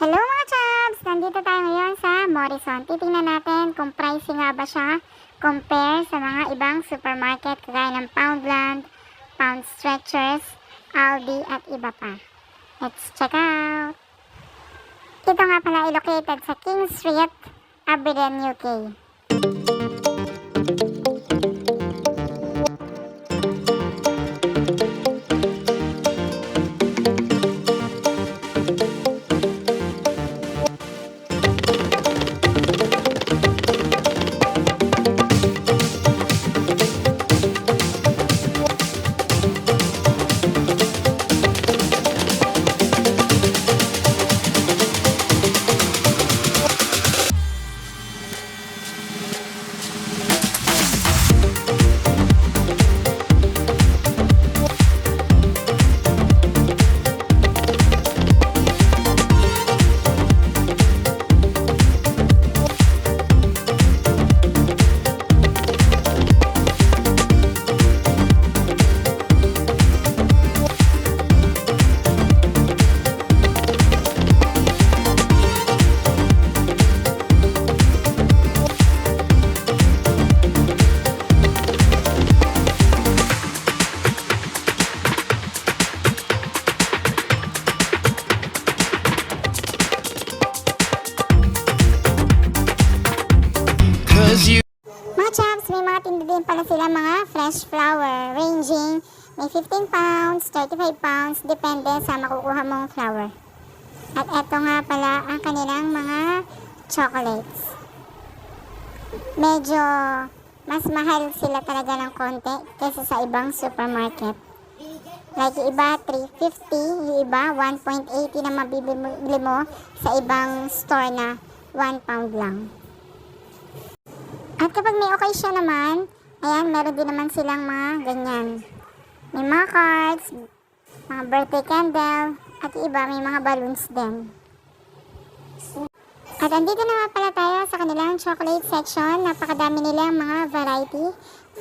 Hello mga Chabs! Nandito tayo ngayon sa Morrison. Titingnan natin kung pricey nga ba siya compare sa mga ibang supermarket kagaya ng Poundland, Pound Stretchers, Aldi at iba pa. Let's check out! Ito nga pala ay located sa King Street, Aberdeen, UK. Mga Chabs, may mga tinda din pala sila mga fresh flower ranging may 15 pounds, 35 pounds, depende sa makukuha mong flower. At eto nga pala ang kanilang mga chocolates. Medyo mas mahal sila talaga ng konti kaysa sa ibang supermarket. Like yung iba 350, yung iba 1.80 na mabibili mo sa ibang store na 1 pound lang. At kapag may occasion naman, ayan, meron din naman silang mga ganyan. May mga cards, mga birthday candle, at iba may mga balloons din. At andito na nga pala tayo sa kanilang chocolate section. Napakadami nilang mga variety.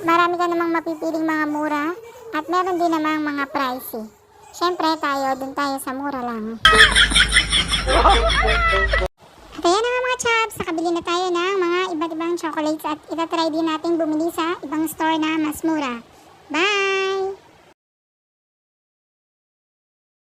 Marami ka namang mapipiling mga mura, at meron din namang mga pricey. Siyempre dun tayo sa mura lang. At ayan na nga mga Chabs, nakabili na tayo ng mga iba't ibang chocolates at itatry din natin bumili sa ibang store na mas mura. Bye!